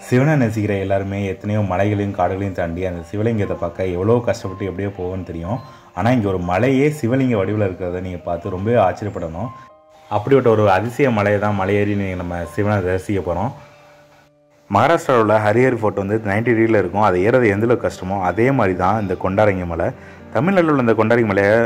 சிவனை நேசிக்கிற எல்லாருமே எத்தனையோ மலைகளையும் காடுகளையும் தாண்டி அந்த சிவலிங்கத்தை பார்க்க எவ்வளோ கஷ்டப்பட்டு எப்படியோ போகும்னு தெரியும். ஆனால் இங்கே ஒரு மலையே சிவலிங்க வடிவில் இருக்கிறத நீங்கள் பார்த்து ரொம்பவே ஆச்சரியப்படணும். அப்படிப்பட்ட ஒரு அதிசய மலையை தான் மலையேறி நம்ம சிவனை தரிசிக்க போகிறோம். மகாராஷ்டிராவில் உள்ள ஹரிஹர் ஃபோர்ட் வந்து 90 டிகிரியில் இருக்கும். அதை ஏறது எந்தளவுக்கு கஷ்டமோ அதே மாதிரி தான் இந்த கொண்டாரங்கி மலை. தமிழ்நாட்டில் உள்ள இந்த கொண்டாரங்கி மலையை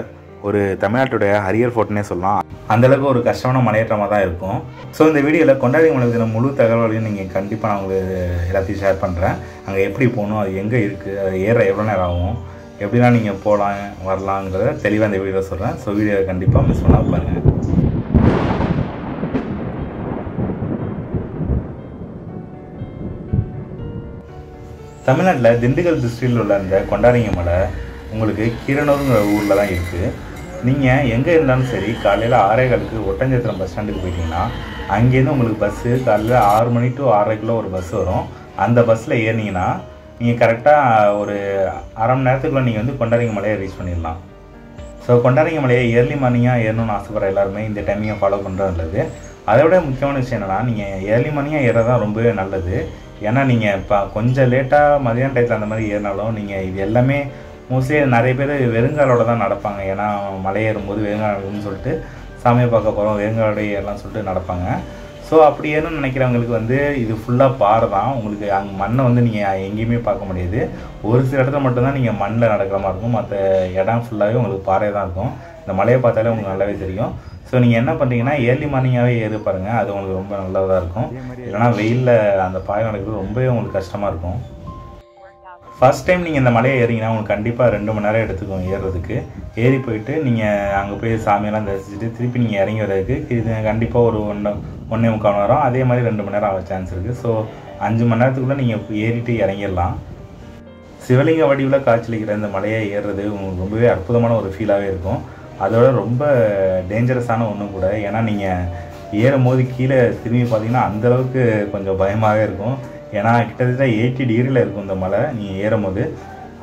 ஒரு தமிழ்நாட்டுடைய ஹரிஹர் ஃபோர்ட்னே சொல்லலாம். அந்தளவுக்கு ஒரு கஷ்டமான மலையேற்றமாக தான் இருக்கும். ஸோ இந்த வீடியோவில் கொண்டாரங்கி மலை பற்றின முழு தகவல்களையும் நீங்கள் கண்டிப்பாக நான் உங்களுக்கு எல்லாத்தையும் ஷேர் பண்ணுறேன். அங்கே எப்படி போகணும், அது எங்கே இருக்குது, அது ஏற எவ்வளோ நேரம் ஆகும், எப்படிலாம் நீங்கள் போகலாம் வரலாங்கிறத தெளிவாக இந்த வீடியோவில் சொல்கிறேன். ஸோ வீடியோவை கண்டிப்பாக மிஸ் பண்ணாமல் பாருங்கள். தமிழ்நாட்டில் திண்டுக்கல் டிஸ்ட்ரிக்டில் உள்ள இந்த கொண்டாரங்கி மலை உங்களுக்கு கீரனூருங்கிற ஊரில் தான் இருக்குது. நீங்கள் எங்கே இருந்தாலும் சரி காலையில் 6:15க்கு ஒட்டஞ்சத்திரம் பஸ் ஸ்டாண்டுக்கு போயிட்டீங்கன்னா அங்கேருந்து உங்களுக்கு பஸ்ஸு காலையில் 6 மணி to 6:30 ஒரு பஸ் வரும். அந்த பஸ்ஸில் ஏறினீங்கன்னா நீங்கள் கரெக்டாக ஒரு அரை மணி நேரத்துக்குள்ளே நீங்கள் வந்து கொண்டாரங்கி மலையை ரீச் பண்ணிடலாம். ஸோ கொண்டாரங்கி மலையை ஏர்லி மார்னிங்காக ஏறணும்னு ஆசைப்படுற எல்லாருமே இந்த டைமிங்கை ஃபாலோ பண்ணுறது நல்லது. அதை விட முக்கியமான விஷயம் என்னென்னா, நீங்கள் ஏர்லி மார்னிங்காக ஏறது தான் ரொம்பவே நல்லது. ஏன்னா நீங்கள் இப்போ கொஞ்சம் லேட்டாக மதியான டயத்தில் அந்த மாதிரி ஏறினாலும் நீங்கள் இது எல்லாமே மோஸ்ட்லி நிறைய பேர் வெறுங்காலோட தான் நடப்பாங்க. ஏன்னா மலை ஏறும்போது வெறுங்காலன்னு சொல்லிட்டு சாமியை பார்க்க போகிறோம், வெறுங்காலோட ஏறலாம் சொல்லிட்டு நடப்பாங்க. ஸோ அப்படி ஏன்னு நினைக்கிறவங்களுக்கு வந்து இது ஃபுல்லாக பாறை தான். உங்களுக்கு அங்கே மண்ணை வந்து நீங்கள் எங்கேயுமே பார்க்க முடியாது. ஒரு சில இடத்துல மட்டும்தான் நீங்கள் மண்ணில் நடக்கிற மாதிரி இருக்கும். மற்ற இடம் ஃபுல்லாகவே உங்களுக்கு பாறை தான் இருக்கும். இந்த மலையை பார்த்தாலே உங்களுக்கு நல்லாவே தெரியும். ஸோ நீங்கள் என்ன பண்ணுறீங்கன்னா ஏர்லி மார்னிங்காகவே ஏறி பாருங்கள், அது உங்களுக்கு ரொம்ப நல்லதாக இருக்கும். இல்லைனா வெயிலில் அந்த பாறை நடக்கிறது ரொம்பவே உங்களுக்கு கஷ்டமாக இருக்கும். ஃபஸ்ட் டைம் நீங்கள் இந்த மலையை ஏறிங்கன்னா உங்களுக்கு கண்டிப்பாக 2 மணி நேரம் எடுத்துக்கும் ஏறுறதுக்கு. ஏறி போயிட்டு நீங்கள் அங்கே போய் சாமியெல்லாம் தரிசிச்சுட்டு திருப்பி நீங்கள் இறங்கி வர்றதுக்கு இது கண்டிப்பாக ஒரு 1.25 மணி நேரம், அதே மாதிரி 2 மணி நேரம் ஆக சான்ஸ் இருக்குது. ஸோ 5 மணி நேரத்துக்குள்ளே நீங்கள் ஏறிட்டு இறங்கிடலாம். சிவலிங்க வடிவில் காட்சியளிக்கிற இந்த மலையை ஏறுறது உங்களுக்கு ரொம்பவே அற்புதமான ஒரு ஃபீலாகவே இருக்கும். அதோட ரொம்ப டேஞ்சரஸான ஒன்றும் கூட. ஏன்னா நீங்கள் ஏறும் போது கீழே திரும்பி பார்த்தீங்கன்னா அந்தளவுக்கு கொஞ்சம் பயமாகவே இருக்கும். ஏன்னா கிட்டத்தட்ட 80 டிகிரியில் இருக்கும் இந்த மலை நீங்கள் ஏறும் போது.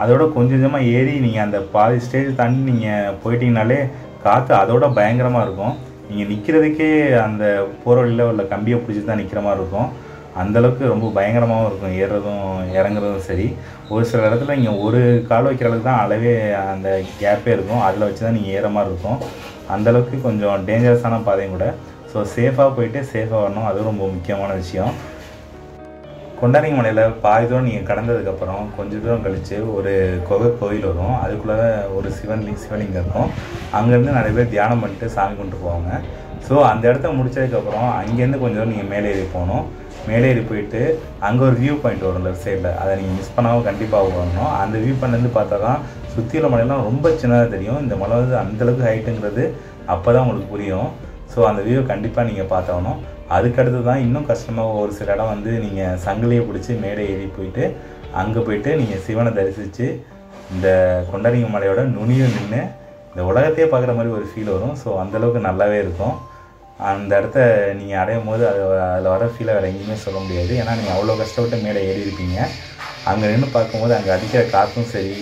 அதோட கொஞ்சம் கொஞ்சமாக ஏறி நீங்கள் அந்த பாதி ஸ்டேஜ் தாண்டி நீங்கள் போயிட்டீங்கனாலே காற்று அதோட பயங்கரமாக இருக்கும். நீங்கள் நிற்கிறதுக்கே அந்த போகிற வழியில் உள்ள கம்பியை பிடிச்சி தான் நிற்கிற மாதிரி இருக்கும். அந்தளவுக்கு ரொம்ப பயங்கரமாகவும் இருக்கும் ஏறுறதும் இறங்குறதும் சரி. ஒரு சில இடத்துல நீங்கள் ஒரு கால் வைக்கிற அளவுக்கு தான் அளவே அந்த கேப்பே இருக்கும். அதில் வச்சு தான் நீங்கள் ஏற மாதிரி இருக்கும். அந்தளவுக்கு கொஞ்சம் டேஞ்சரஸான பாதையும் கூட. ஸோ சேஃபாக போயிட்டு சேஃபாக வரணும், அது ரொம்ப முக்கியமான விஷயம். கொண்டாரங்கி மலையில் பாதி தூரம் நீங்கள் கடந்ததுக்கப்புறம் கொஞ்சம் தூரம் கழித்து ஒரு கோயில் வரும். அதுக்குள்ளே ஒரு சிவலிங்கம் இருக்கும். அங்கேருந்து நிறைய பேர் தியானம் பண்ணிட்டு சாமி கொண்டு போவாங்க. ஸோ அந்த இடத்த முடித்ததுக்கப்புறம் அங்கேருந்து கொஞ்சம் தூரம் நீங்கள் மேலே ஏறி போகணும். மேலே ஏறி போயிட்டு அங்கே ஒரு வியூ பாயிண்ட் வரும் லெஃப்ட் சைடில். அதை நீங்கள் மிஸ் பண்ணாமல் கண்டிப்பாக வரணும். அந்த வியூ பாயிண்ட்லேருந்து பார்த்தா தான் சுற்றியுள்ள மலையெல்லாம் ரொம்ப சின்னதாக தெரியும். இந்த மலை வந்து அந்தளவுக்கு ஹைட்டுங்கிறது அப்போ தான் உங்களுக்கு புரியும். ஸோ அந்த வியூவை கண்டிப்பாக நீங்கள் பார்த்தாகணும். அதுக்கடுத்து தான் இன்னும் கஷ்டமாக ஒரு சில இடம் வந்து நீங்கள் சங்கிலியை பிடிச்சி மேலே ஏறி போயிட்டு அங்கே போயிட்டு நீங்கள் சிவனை தரிசித்து இந்த கொண்டாரங்கி மலையோட நுனியில் நின்று இந்த உலகத்தையே பார்க்குற மாதிரி ஒரு ஃபீல் வரும். ஸோ அந்தளவுக்கு நல்லாவே இருக்கும். அந்த இடத்த நீங்கள் அடையும் போது அதில் வர ஃபீலை வேறு எங்கேயுமே சொல்ல முடியாது. ஏன்னா நீங்கள் அவ்வளோ கஷ்டப்பட்டு மேலே ஏறி இருப்பீங்க. அங்கே நின்று பார்க்கும்போது அங்கே அடிக்கிற காற்றும் சரி,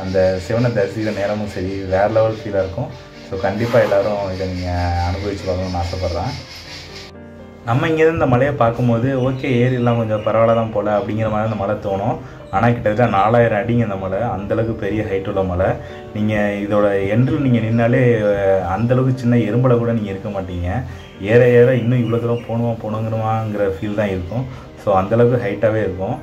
அந்த சிவனை தரிசிக்கிற நேரமும் சரி, வேறு லெவல் ஃபீலாக இருக்கும். ஸோ கண்டிப்பாக எல்லோரும் இதை நீங்கள் அனுபவிச்சு பார்க்கணும்னு ஆசைப்பட்றேன். நம்ம இங்கேருந்து இந்த மலையை பார்க்கும்போது ஓகே ஏறிலாம் கொஞ்சம் பரவாயில்ல தான் போல் அப்படிங்கிற மாதிரி அந்த மலை தோணும். ஆனால் கிட்டத்தட்ட 4000 அடிங்க இந்த மலை. அந்தளவுக்கு பெரிய ஹைட் உள்ள மலை. நீங்கள் இதோட எண்டில் நீங்கள் நின்னாலே அந்தளவுக்கு சின்ன எறும்பலை கூட நீங்கள் இருக்க மாட்டீங்க. ஏற ஏற இன்னும் இவ்வளோ தூரம் போகணுங்கிற ஃபீல் தான் இருக்கும். ஸோ அந்தளவுக்கு ஹைட்டாகவே இருக்கும்.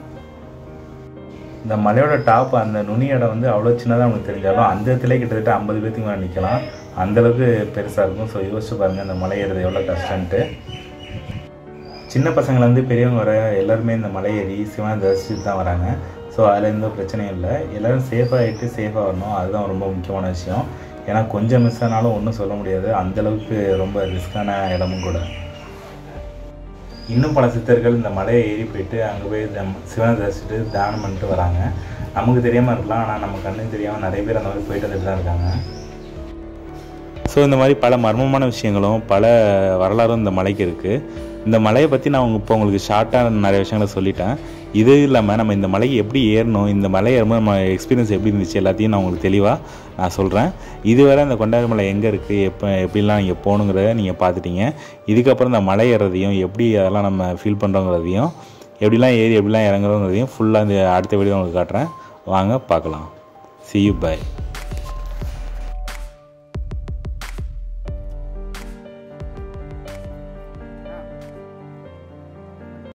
இந்த மலையோட டாப் அந்த நுனி இடம் வந்து அவ்வளோ சின்னதாக நமக்கு தெரிஞ்சாலும் அந்த இடத்துல கிட்டத்தட்ட 50 பேர்த்துக்கு மேலே நிற்கலாம். அந்தளவுக்கு பெருசாக இருக்கும். ஸோ யோசிச்சு பாருங்கள் இந்த மலை ஏறுறது எவ்வளோ கஷ்டன்ட்டு. சின்ன பசங்கள்லேருந்து பெரியவங்க வர எல்லாருமே இந்த மலை ஏறி சிவனை தரிசிச்சுட்டு தான் வராங்க. ஸோ அதில் எந்த பிரச்சனையும் இல்லை. எல்லோரும் சேஃபாக ஆகிட்டு சேஃபாக வரணும், அதுதான் ரொம்ப முக்கியமான விஷயம். ஏன்னா கொஞ்சம் மிஸ் ஆனாலும் ஒன்றும் சொல்ல முடியாது. அந்தளவுக்கு ரொம்ப ரிஸ்க்கான இடமும் கூட. இன்னும் பல சித்தர்கள் இந்த மலையை ஏறி போயிட்டு அங்கே போய் சிவனை தரிசிச்சுட்டு தியானம் பண்ணிட்டு வராங்க. நமக்கு தெரியாமல் இருக்கலாம், ஆனால் நம்ம கண்ணுக்கு தெரியாமல் நிறைய பேர் அந்த மாதிரி போயிட்டு வந்துட்டு தான் இருக்காங்க. ஸோ இந்த மாதிரி பல மர்மமான விஷயங்களும் பல வரலாறும் இந்த மலைக்கு இருக்குது. இந்த மலையை பற்றி நான் இப்போ உங்களுக்கு ஷார்ட்டாக நிறைய விஷயங்களை சொல்லிட்டேன். இது இல்லாமல் நம்ம இந்த மலைக்கு எப்படி ஏறணும், இந்த மலை ஏறும்போது நம்ம எக்ஸ்பீரியன்ஸ் எப்படி இருந்துச்சு எல்லாத்தையும் நான் உங்களுக்கு தெளிவாக நான் சொல்கிறேன். இதுவரை இந்த கொண்டாரங்கி மலை எங்கே இருக்குது, எப்படிலாம் நீங்கள் போகணுங்கிறத நீங்கள் பார்த்துட்டீங்க. இதுக்கப்புறம் இந்த மலை ஏறுறதையும் எப்படி அதெல்லாம் நம்ம ஃபீல் பண்ணுறோங்கிறதையும் எப்படிலாம் ஏறி எப்படிலாம் இறங்குறோங்கிறதையும் ஃபுல்லாக இந்த அடுத்த வீடியோ உங்களுக்கு காட்டுறேன். வாங்க பார்க்கலாம். See you, bye.